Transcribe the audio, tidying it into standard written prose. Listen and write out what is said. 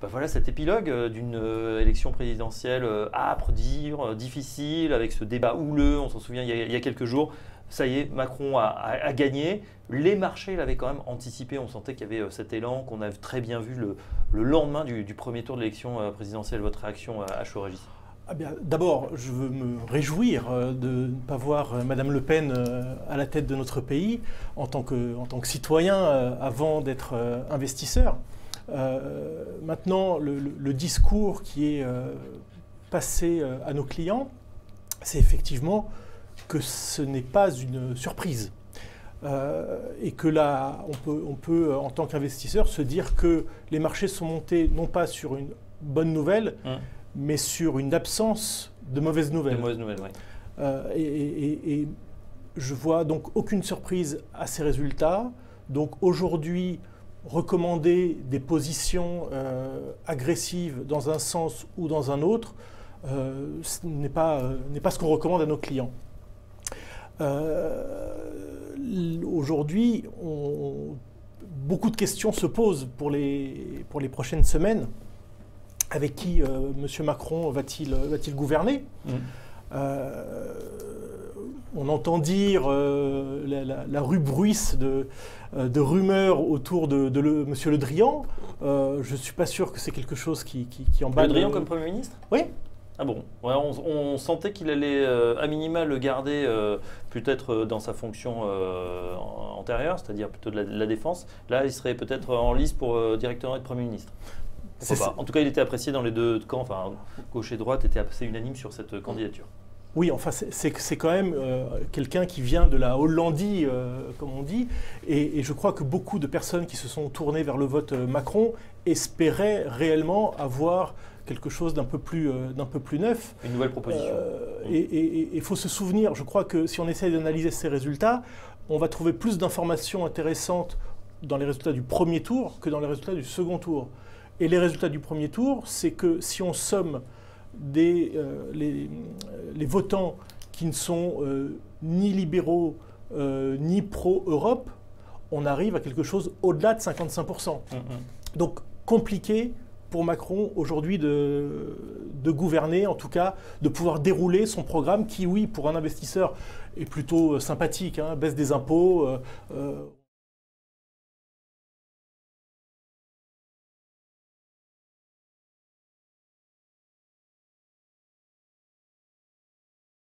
bah voilà cet épilogue d'une élection présidentielle âpre, difficile, avec ce débat houleux, on s'en souvient il y a quelques jours. Ça y est, Macron a gagné. Les marchés l'avaient quand même anticipé. On sentait qu'il y avait cet élan qu'on a très bien vu le lendemain du premier tour de l'élection présidentielle. Votre réaction à chaud, Régis? Ah bien, d'abord, je veux me réjouir de ne pas voir Madame Le Pen à la tête de notre pays en tant que citoyen avant d'être investisseur. Maintenant, le discours qui est passé à nos clients, c'est effectivement que ce n'est pas une surprise. Et que là, on peut, en tant qu'investisseur, se dire que les marchés sont montés non pas sur une bonne nouvelle, mais sur une absence de mauvaises nouvelles. De mauvaises nouvelles, oui. Et je vois donc aucune surprise à ces résultats. Donc aujourd'hui, recommander des positions agressives dans un sens ou dans un autre, ce n'est pas ce qu'on recommande à nos clients. Aujourd'hui, beaucoup de questions se posent pour les prochaines semaines. Avec qui M. Macron va-t-il gouverner? On entend dire la rue bruisse de rumeurs autour de M. Le Drian. Je ne suis pas sûr que c'est quelque chose qui emballe. Le Drian comme Premier ministre? Oui. Ah bon, ouais, on sentait qu'il allait à minima le garder peut-être dans sa fonction antérieure, c'est-à-dire plutôt de la défense. Là, il serait peut-être en lice pour directement être Premier ministre. En tout cas, il était apprécié dans les deux camps, enfin, gauche et droite étaient assez unanimes sur cette candidature. Oui, enfin, c'est quand même quelqu'un qui vient de la Hollandie, comme on dit, et je crois que beaucoup de personnes qui se sont tournées vers le vote Macron espéraient réellement avoir quelque chose d'un peu plus neuf. Une nouvelle proposition. Et il faut se souvenir, je crois que si on essaie d'analyser ces résultats, on va trouver plus d'informations intéressantes dans les résultats du premier tour que dans les résultats du second tour. Et les résultats du premier tour, c'est que si on somme les votants qui ne sont ni libéraux ni pro-Europe, on arrive à quelque chose au-delà de 55%. Donc compliqué pour Macron aujourd'hui de gouverner, en tout cas de pouvoir dérouler son programme qui, oui, pour un investisseur est plutôt sympathique, hein, baisse des impôts.